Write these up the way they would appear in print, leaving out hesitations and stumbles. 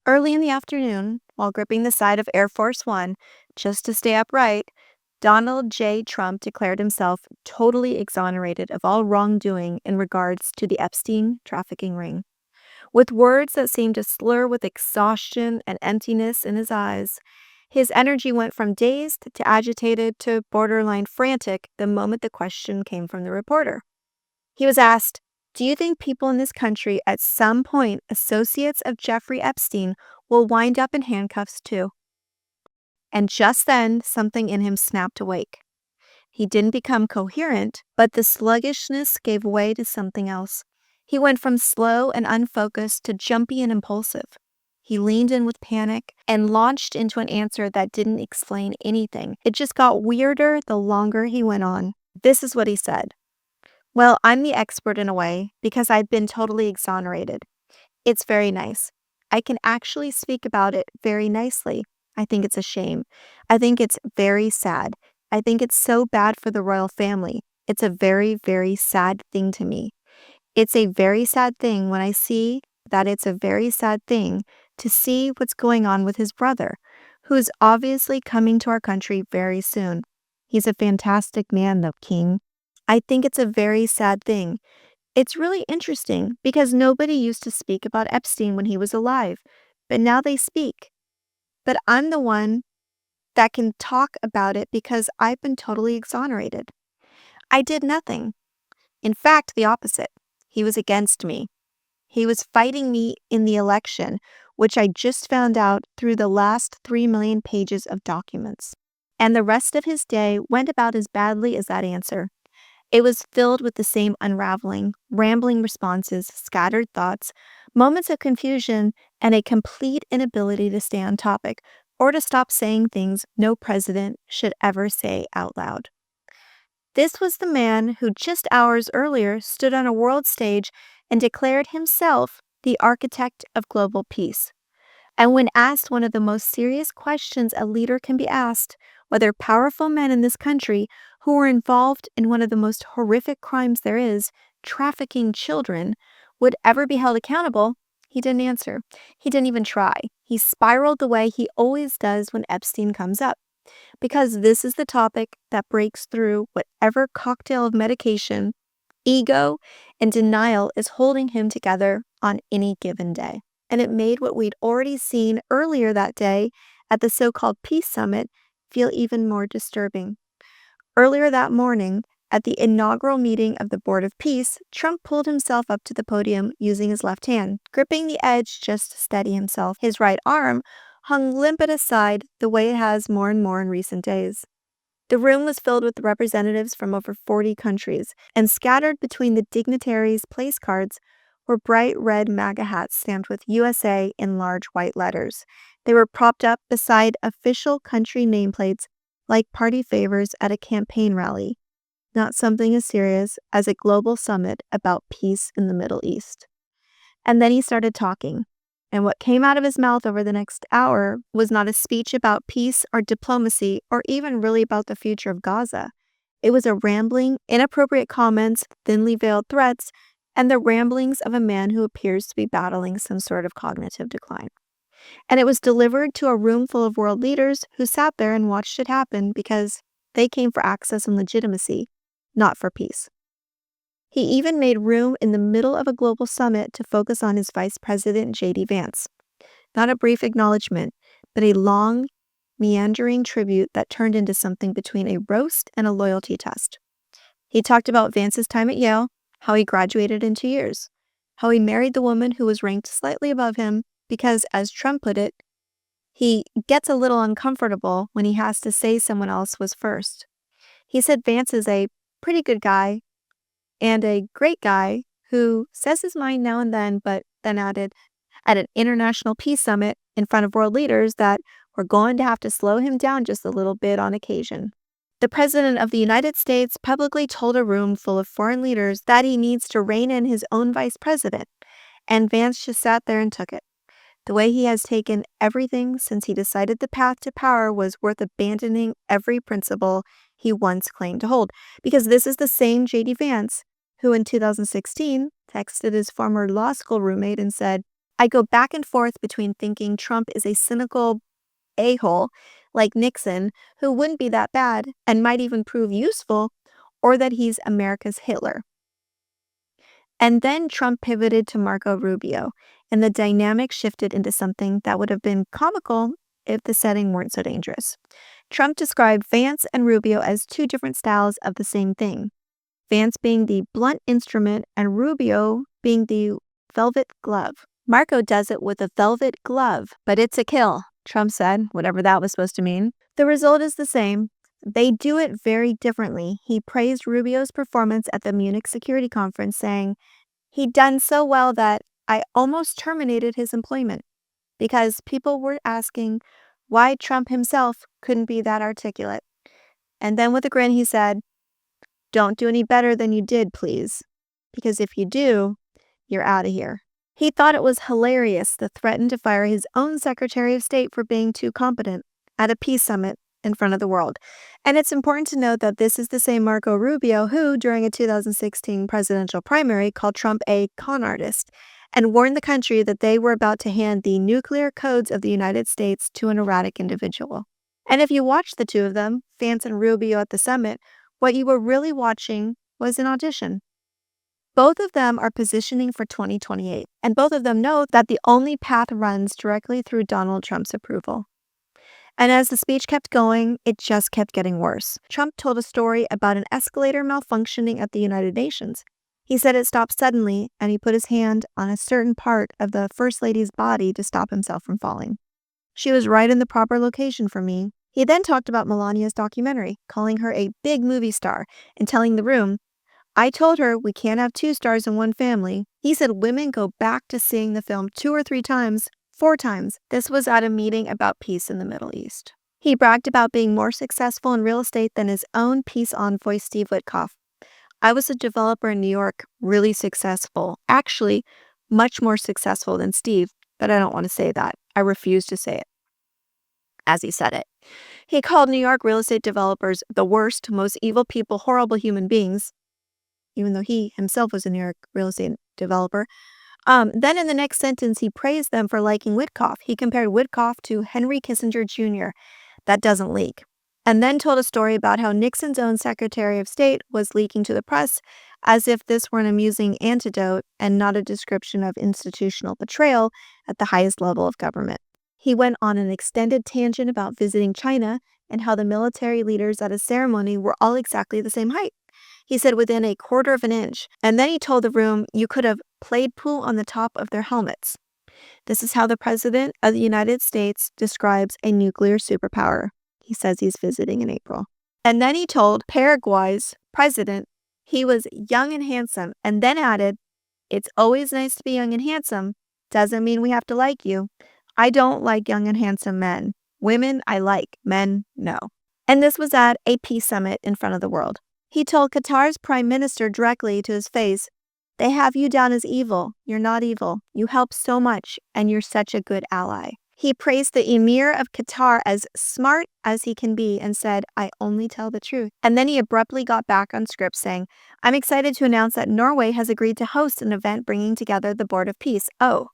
Early in the afternoon, while gripping the side of Air Force One just to stay upright, Donald J. Trump declared himself totally exonerated of all wrongdoing in regards to the Epstein trafficking ring. With words that seemed to slur with exhaustion and emptiness in his eyes, his energy went from dazed to agitated to borderline frantic the moment the question came from the reporter. He was asked, "Do you think people in this country at some point, associates of Jeffrey Epstein, will wind up in handcuffs too?" And just then, something in him snapped awake. He didn't become coherent, but the sluggishness gave way to something else. He went from slow and unfocused to jumpy and impulsive. He leaned in with panic and launched into an answer that didn't explain anything. It just got weirder the longer he went on. This is what he said. "Well, I'm the expert in a way because I've been totally exonerated. It's very nice. I can actually speak about it very nicely. I think it's a shame. I think it's very sad. I think it's so bad for the royal family. It's a very, very sad thing to me. It's a very sad thing when I see that it's a very sad thing to see what's going on with his brother, who's obviously coming to our country very soon. He's a fantastic man, though, King. I think it's a very sad thing. It's really interesting because nobody used to speak about Epstein when he was alive, but now they speak. But I'm the one that can talk about it because I've been totally exonerated. I did nothing. In fact, the opposite. He was against me. He was fighting me in the election, which I just found out through the last 3 million pages of documents." And the rest of his day went about as badly as that answer. It was filled with the same unraveling, rambling responses, scattered thoughts, moments of confusion, and a complete inability to stay on topic or to stop saying things no president should ever say out loud. This was the man who just hours earlier stood on a world stage and declared himself the architect of global peace. And when asked one of the most serious questions a leader can be asked, whether powerful men in this country who were involved in one of the most horrific crimes there is, trafficking children, would ever be held accountable, he didn't answer. He didn't even try. He spiraled the way he always does when Epstein comes up. Because this is the topic that breaks through whatever cocktail of medication, ego, and denial is holding him together on any given day. And it made what we'd already seen earlier that day at the so-called Peace Summit feel even more disturbing. Earlier that morning, at the inaugural meeting of the Board of Peace, Trump pulled himself up to the podium using his left hand, gripping the edge just to steady himself. His right arm hung limp at his side the way it has more and more in recent days. The room was filled with representatives from over 40 countries, and scattered between the dignitaries' place cards were bright red MAGA hats stamped with USA in large white letters. They were propped up beside official country nameplates like party favors at a campaign rally, not something as serious as a global summit about peace in the Middle East. And then he started talking. And what came out of his mouth over the next hour was not a speech about peace or diplomacy or even really about the future of Gaza. It was a rambling, inappropriate comments, thinly veiled threats, and the ramblings of a man who appears to be battling some sort of cognitive decline. And it was delivered to a room full of world leaders who sat there and watched it happen because they came for access and legitimacy, not for peace. He even made room in the middle of a global summit to focus on his vice president, JD Vance. Not a brief acknowledgement, but a long, meandering tribute that turned into something between a roast and a loyalty test. He talked about Vance's time at Yale, how he graduated in 2 years, how he married the woman who was ranked slightly above him because, as Trump put it, he gets a little uncomfortable when he has to say someone else was first. He said Vance is a pretty good guy and a great guy who says his mind now and then, but then added at an international peace summit in front of world leaders that we're going to have to slow him down just a little bit on occasion. The President of the United States publicly told a room full of foreign leaders that he needs to rein in his own vice president, and Vance just sat there and took it. The way he has taken everything since he decided the path to power was worth abandoning every principle he once claimed to hold, because this is the same JD Vance who in 2016 texted his former law school roommate and said, I go back and forth between thinking Trump is a cynical a-hole like Nixon, who wouldn't be that bad and might even prove useful, or that he's America's Hitler. And then Trump pivoted to Marco Rubio, and the dynamic shifted into something that would have been comical if the setting weren't so dangerous. Trump described Vance and Rubio as two different styles of the same thing, Vance being the blunt instrument and Rubio being the velvet glove. Marco does it with a velvet glove, but it's a kill, Trump said, whatever that was supposed to mean. The result is the same. They do it very differently. He praised Rubio's performance at the Munich Security Conference, saying, "He'd done so well that I almost terminated his employment," because people were asking why Trump himself couldn't be that articulate. And then with a grin, he said, "Don't do any better than you did, please, because if you do, you're out of here." He thought it was hilarious to threaten to fire his own Secretary of State for being too competent at a peace summit in front of the world. And it's important to note that this is the same Marco Rubio who, during a 2016 presidential primary, called Trump a con artist and warned the country that they were about to hand the nuclear codes of the United States to an erratic individual. And if you watched the two of them, Vance and Rubio at the summit, what you were really watching was an audition. Both of them are positioning for 2028, and both of them know that the only path runs directly through Donald Trump's approval. And as the speech kept going, it just kept getting worse. Trump told a story about an escalator malfunctioning at the United Nations. He said it stopped suddenly, and he put his hand on a certain part of the First Lady's body to stop himself from falling. She was right in the proper location for me. He then talked about Melania's documentary, calling her a big movie star, and telling the room, "I told her we can't have two stars in one family." He said women go back to seeing the film 2 or 3 times, 4 times. This was at a meeting about peace in the Middle East. He bragged about being more successful in real estate than his own peace envoy, Steve Witkoff. "I was a developer in New York, really successful. Actually, much more successful than Steve, but I don't want to say that. I refuse to say it," as he said it. He called New York real estate developers the worst, most evil people, horrible human beings, even though he himself was a New York real estate developer. Then in the next sentence, he praised them for liking Witkoff. He compared Witkoff to Henry Kissinger Jr. That doesn't leak. And then told a story about how Nixon's own Secretary of State was leaking to the press, as if this were an amusing anecdote and not a description of institutional betrayal at the highest level of government. He went on an extended tangent about visiting China and how the military leaders at a ceremony were all exactly the same height. He said within a quarter of an inch. And then he told the room you could have played pool on the top of their helmets. This is how the President of the United States describes a nuclear superpower. He says he's visiting in April. And then he told Paraguay's president he was young and handsome, and then added, "It's always nice to be young and handsome. Doesn't mean we have to like you. I don't like young and handsome men. Women I like, men no." And this was at a peace summit in front of the world. He told Qatar's prime minister directly to his face, "They have you down as evil. You're not evil. You help so much, and you're such a good ally." He praised the emir of Qatar as smart as he can be and said, "I only tell the truth." And then he abruptly got back on script saying, "I'm excited to announce that Norway has agreed to host an event bringing together the Board of Peace." Oh,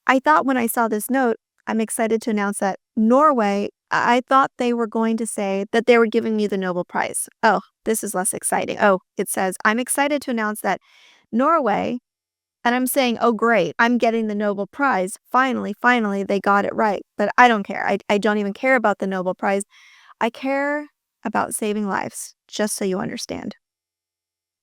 I thought when I saw this note, "I'm excited to announce that Norway," I thought they were going to say that they were giving me the Nobel Prize. Oh, this is less exciting. Oh, it says, "I'm excited to announce that Norway," and I'm saying, "Oh, great, I'm getting the Nobel Prize. Finally, they got it right." But I don't care. I don't even care about the Nobel Prize. I care about saving lives, just so you understand.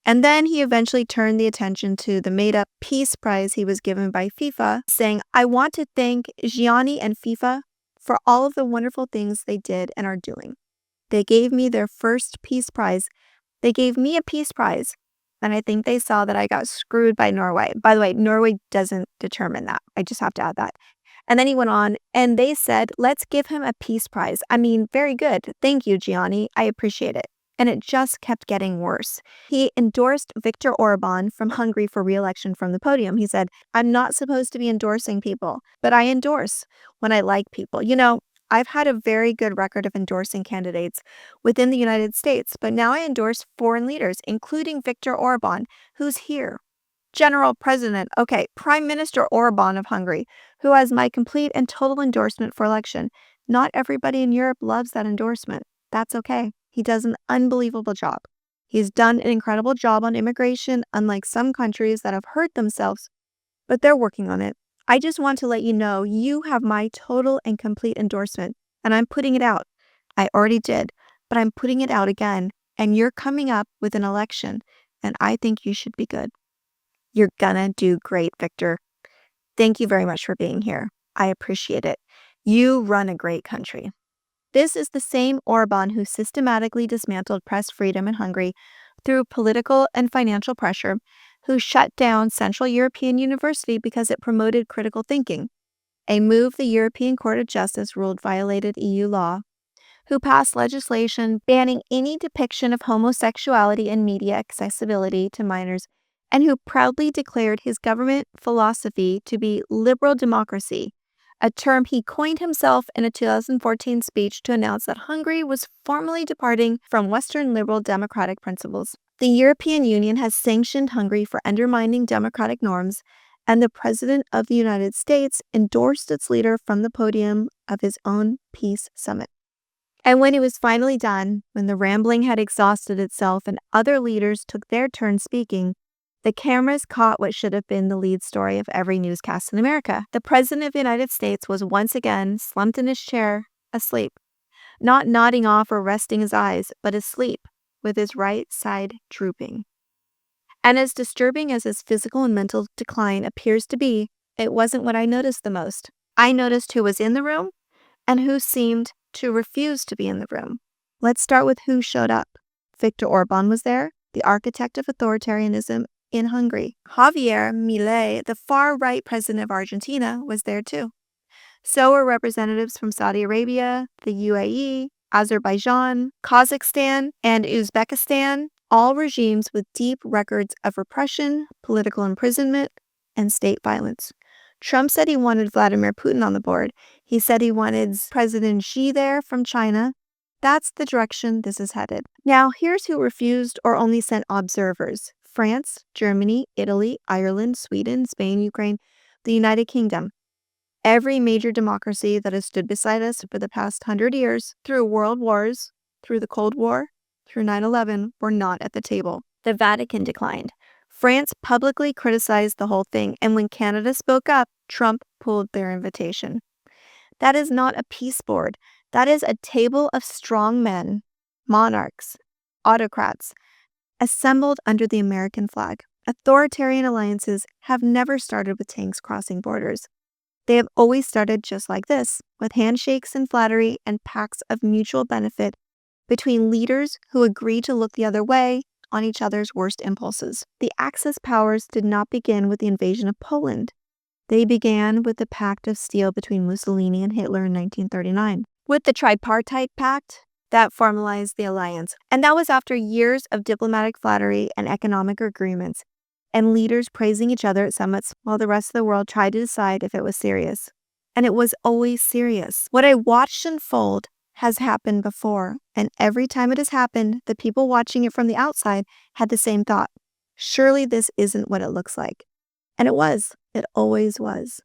And then he eventually turned the attention to the made-up Peace Prize he was given by FIFA, saying, "I want to thank Gianni and FIFA for all of the wonderful things they did and are doing. They gave me their first Peace Prize. They gave me a Peace Prize, and I think they saw that I got screwed by Norway." By the way, Norway doesn't determine that. I just have to add that. And then he went on, and they said, "Let's give him a Peace Prize. I mean, very good. Thank you, Gianni. I appreciate it." And it just kept getting worse. He endorsed Viktor Orban from Hungary for re-election from the podium. He said, "I'm not supposed to be endorsing people, but I endorse when I like people. You know, I've had a very good record of endorsing candidates within the United States, but now I endorse foreign leaders, including Viktor Orban, who's here. General President, okay, Prime Minister Orban of Hungary, who has my complete and total endorsement for election. Not everybody in Europe loves that endorsement. That's okay. He does an unbelievable job. He's done an incredible job on immigration, unlike some countries that have hurt themselves, but they're working on it. I just want to let you know you have my total and complete endorsement, and I'm putting it out. I already did, but I'm putting it out again, and you're coming up with an election, and I think you should be good. You're gonna do great, Victor. Thank you very much for being here. I appreciate it. You run a great country. This is the same Orban who systematically dismantled press freedom in Hungary through political and financial pressure, who shut down Central European University because it promoted critical thinking, a move the European Court of Justice ruled violated EU law, who passed legislation banning any depiction of homosexuality in media accessibility to minors, and who proudly declared his government philosophy to be liberal democracy, a term he coined himself in a 2014 speech to announce that Hungary was formally departing from Western liberal democratic principles. The European Union has sanctioned Hungary for undermining democratic norms, and the President of the United States endorsed its leader from the podium of his own peace summit. And when it was finally done, when the rambling had exhausted itself and other leaders took their turn speaking, the cameras caught what should have been the lead story of every newscast in America. The President of the United States was once again slumped in his chair, asleep. Not nodding off or resting his eyes, but asleep, with his right side drooping. And as disturbing as his physical and mental decline appears to be, it wasn't what I noticed the most. I noticed who was in the room and who seemed to refuse to be in the room. Let's start with who showed up. Viktor Orban was there, the architect of authoritarianism in Hungary. Javier Milei, the far-right president of Argentina, was there too. So were representatives from Saudi Arabia, the UAE, Azerbaijan, Kazakhstan, and Uzbekistan, all regimes with deep records of repression, political imprisonment, and state violence. Trump said he wanted Vladimir Putin on the board. He said he wanted President Xi there from China. That's the direction this is headed. Now, here's who refused or only sent observers: France, Germany, Italy, Ireland, Sweden, Spain, Ukraine, the United Kingdom. Every major democracy that has stood beside us for the past 100 years, through world wars, through the Cold War, through 9/11, were not at the table. The Vatican declined. France publicly criticized the whole thing, and when Canada spoke up, Trump pulled their invitation. That is not a peace board. That is a table of strong men, monarchs, autocrats, assembled under the American flag. Authoritarian alliances have never started with tanks crossing borders. They have always started just like this, with handshakes and flattery and pacts of mutual benefit between leaders who agree to look the other way on each other's worst impulses. The Axis powers did not begin with the invasion of Poland. They began with the Pact of Steel between Mussolini and Hitler in 1939. With the Tripartite Pact, that formalized the alliance. And that was after years of diplomatic flattery and economic agreements, and leaders praising each other at summits while the rest of the world tried to decide if it was serious. And it was always serious. What I watched unfold has happened before, and every time it has happened, the people watching it from the outside had the same thought: surely this isn't what it looks like. And it was. It always was.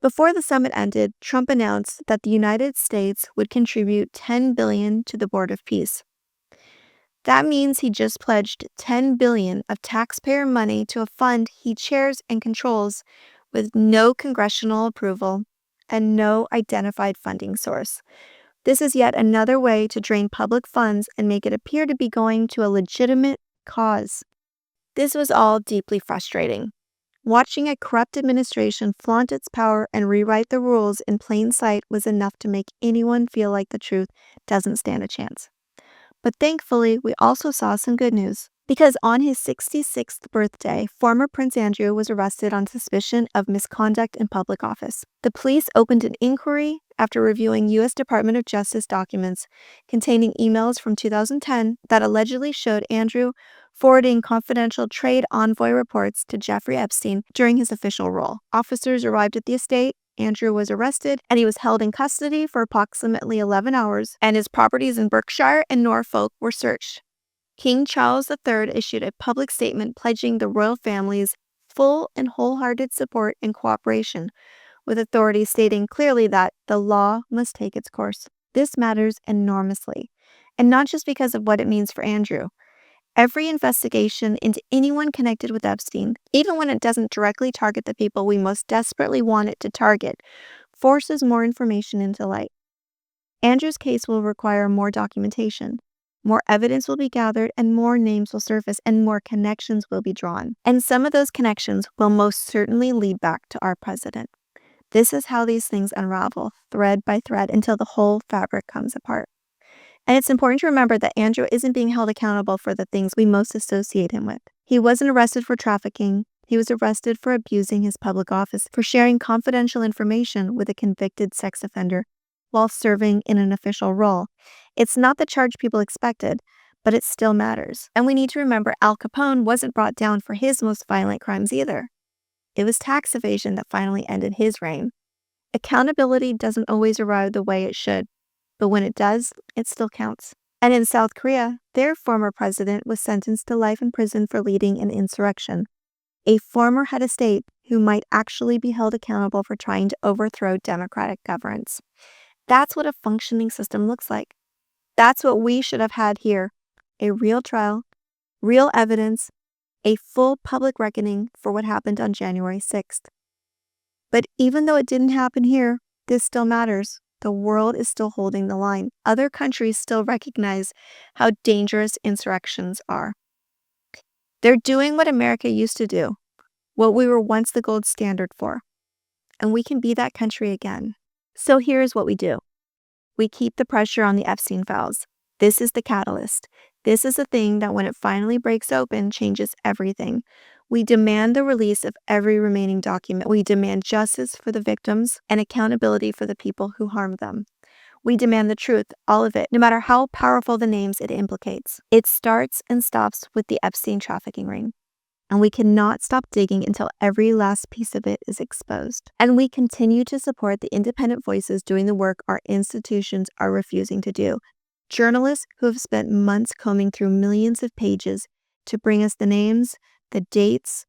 Before the summit ended, Trump announced that the United States would contribute $10 billion to the Board of Peace. That means he just pledged $10 billion of taxpayer money to a fund he chairs and controls with no congressional approval and no identified funding source. This is yet another way to drain public funds and make it appear to be going to a legitimate cause. This was all deeply frustrating. Watching a corrupt administration flaunt its power and rewrite the rules in plain sight was enough to make anyone feel like the truth doesn't stand a chance. But thankfully, we also saw some good news. Because on his 66th birthday, former Prince Andrew was arrested on suspicion of misconduct in public office. The police opened an inquiry after reviewing U.S. Department of Justice documents containing emails from 2010 that allegedly showed Andrew forwarding confidential trade envoy reports to Jeffrey Epstein during his official role. Officers arrived at the estate. Andrew was arrested, and he was held in custody for approximately 11 hours, and his properties in Berkshire and Norfolk were searched. King Charles III issued a public statement pledging the royal family's full and wholehearted support and cooperation, with authorities stating clearly that the law must take its course. This matters enormously, and not just because of what it means for Andrew. Every investigation into anyone connected with Epstein, even when it doesn't directly target the people we most desperately want it to target, forces more information into light. Andrew's case will require more documentation. More evidence will be gathered, and more names will surface, and more connections will be drawn. And some of those connections will most certainly lead back to our president. This is how these things unravel, thread by thread, until the whole fabric comes apart. And it's important to remember that Andrew isn't being held accountable for the things we most associate him with. He wasn't arrested for trafficking. He was arrested for abusing his public office, for sharing confidential information with a convicted sex offender while serving in an official role. It's not the charge people expected, but it still matters. And we need to remember Al Capone wasn't brought down for his most violent crimes either. It was tax evasion that finally ended his reign. Accountability doesn't always arrive the way it should, but when it does, it still counts. And in South Korea, their former president was sentenced to life in prison for leading an insurrection. A former head of state who might actually be held accountable for trying to overthrow democratic governance. That's what a functioning system looks like. That's what we should have had here. A real trial, real evidence, a full public reckoning for what happened on January 6th. But even though it didn't happen here, this still matters. The world is still holding the line. Other countries still recognize how dangerous insurrections are. They're doing what America used to do, what we were once the gold standard for. And we can be that country again. So here's what we do. We keep the pressure on the Epstein Files. This is the catalyst. This is the thing that when it finally breaks open, changes everything. We demand the release of every remaining document. We demand justice for the victims and accountability for the people who harmed them. We demand the truth, all of it, no matter how powerful the names it implicates. It starts and stops with the Epstein trafficking ring. And we cannot stop digging until every last piece of it is exposed. And we continue to support the independent voices doing the work our institutions are refusing to do. Journalists who have spent months combing through millions of pages to bring us the names, the dates,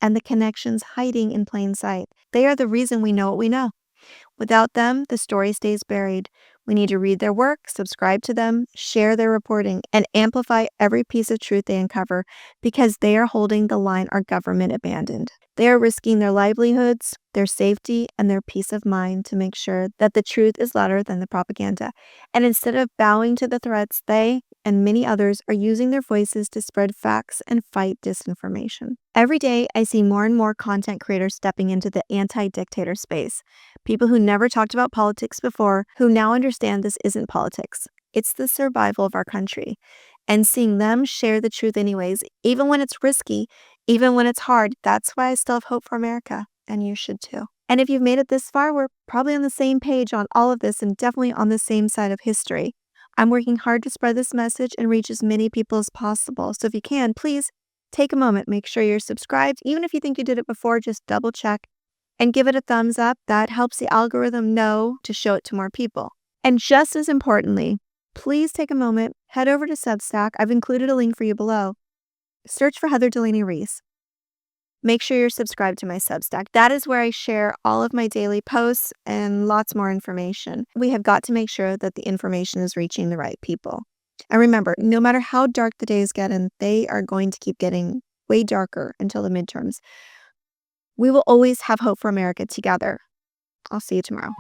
and the connections hiding in plain sight. They are the reason we know what we know. Without them, the story stays buried. We need to read their work, subscribe to them, share their reporting, and amplify every piece of truth they uncover because they are holding the line our government abandoned. They are risking their livelihoods, their safety, and their peace of mind to make sure that the truth is louder than the propaganda. And instead of bowing to the threats, they and many others are using their voices to spread facts and fight disinformation. Every day, I see more and more content creators stepping into the anti-dictator space. People who never talked about politics before, who now understand this isn't politics. It's the survival of our country. And seeing them share the truth anyways, even when it's risky, even when it's hard, that's why I still have hope for America. And you should too. And if you've made it this far, we're probably on the same page on all of this and definitely on the same side of history. I'm working hard to spread this message and reach as many people as possible. So if you can, please take a moment, make sure you're subscribed. Even if you think you did it before, just double check and give it a thumbs up. That helps the algorithm know to show it to more people. And just as importantly, please take a moment, head over to Substack. I've included a link for you below. Search for Heather Delaney Reese. Make sure you're subscribed to my Substack. That is where I share all of my daily posts and lots more information. We have got to make sure that the information is reaching the right people. And remember, no matter how dark the days get, and they are going to keep getting way darker until the midterms, we will always have hope for America together. I'll see you tomorrow.